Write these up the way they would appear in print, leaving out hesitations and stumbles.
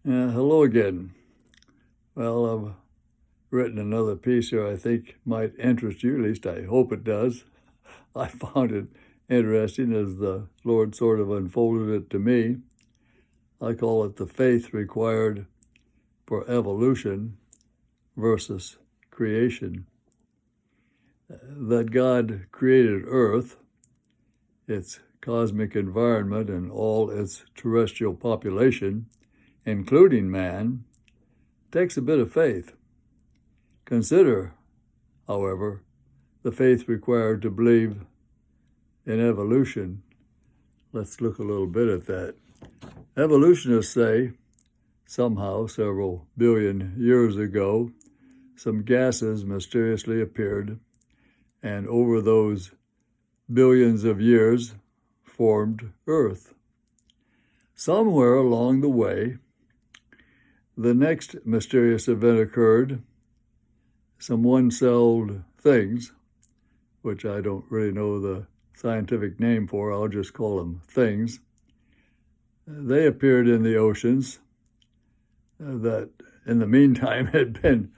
Hello again. Well, I've written another piece here I think might interest you, at least I hope it does. I found it interesting as the Lord sort of unfolded it to me. I call it the faith required for evolution versus creation. That God created Earth, its cosmic environment, and all its terrestrial population, including man, takes a bit of faith. Consider, however, the faith required to believe in evolution. Let's look a little bit at that. Evolutionists say somehow, several billion years ago, some gases mysteriously appeared, and over those billions of years formed Earth. Somewhere along the way, the next mysterious event occurred. Some one-celled things, which I don't really know the scientific name for, I'll just call them things. They appeared in the oceans that in the meantime had been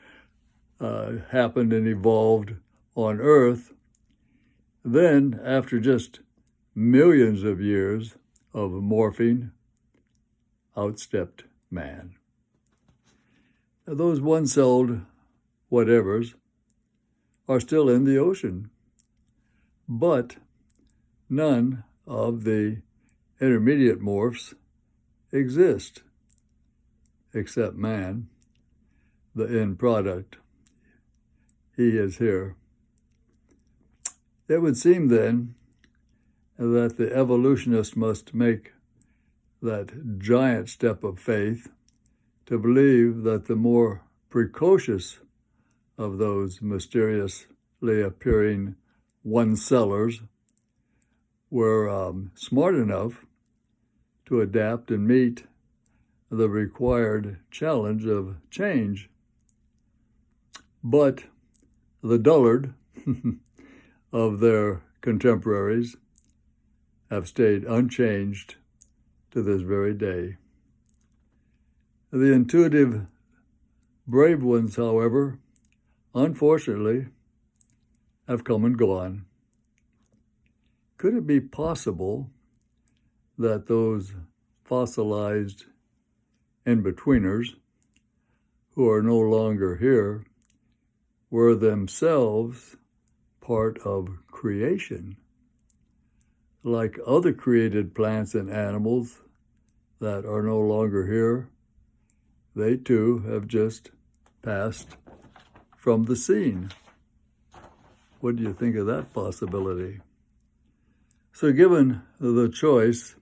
happened and evolved on Earth. Then, after just millions of years of morphing, outstepped man. Those one-celled whatevers are still in the ocean, but none of the intermediate morphs exist except man, the end product. He is here. It would seem then that the evolutionist must make that giant step of faith to believe that the more precocious of those mysteriously appearing one-cellers were smart enough to adapt and meet the required challenge of change. But the dullard of their contemporaries have stayed unchanged to this very day. The intuitive, brave ones, however, unfortunately, have come and gone. Could it be possible that those fossilized in-betweeners who are no longer here were themselves part of creation? Like other created plants and animals that are no longer here, they too have just passed from the scene. What do you think of that possibility? So given the choice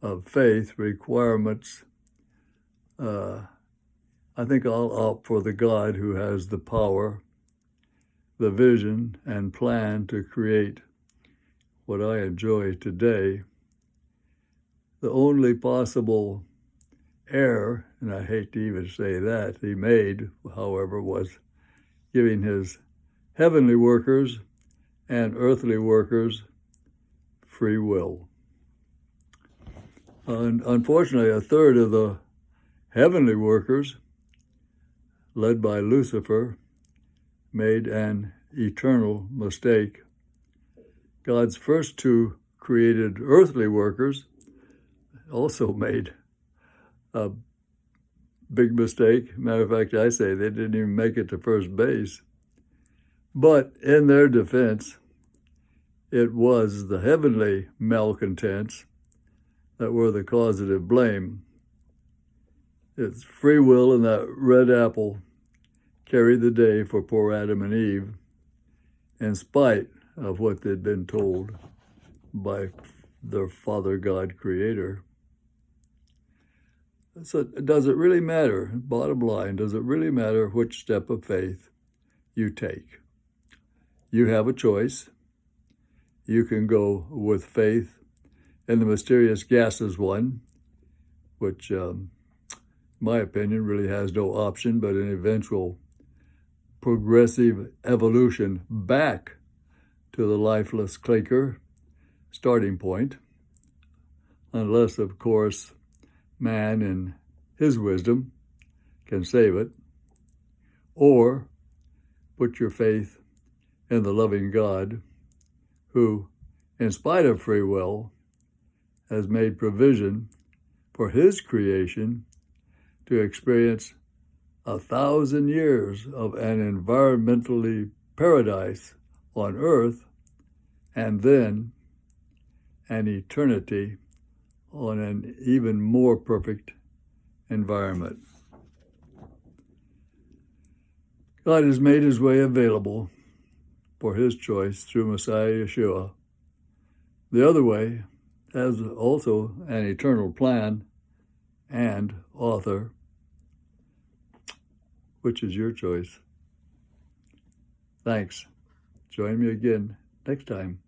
of faith requirements, I think I'll opt for the God who has the power, the vision, and plan to create what I enjoy today. The only possible error, and I hate to even say that, he made, however, was giving his heavenly workers and earthly workers free will. And unfortunately, a third of the heavenly workers, led by Lucifer, made an eternal mistake. God's first two created earthly workers also made a big mistake. Matter of fact, I say they didn't even make it to first base. But in their defense, it was the heavenly malcontents that were the causative blame. It's free will and that red apple carried the day for poor Adam and Eve, in spite of what they'd been told by their Father God Creator. So does it really matter, bottom line, does it really matter which step of faith you take? You have a choice. You can go with faith in the mysterious gases one, which, in my opinion, really has no option but an eventual progressive evolution back to the lifeless clicker starting point, unless, of course, man in his wisdom can save it, or put your faith in the loving God who, in spite of free will, has made provision for his creation to experience 1,000 years of an environmentally paradise on earth, and then an eternity on an even more perfect environment. God has made his way available for his choice through Messiah Yeshua. The other way has also an eternal plan and author. Which is your choice? Thanks. Join me again next time.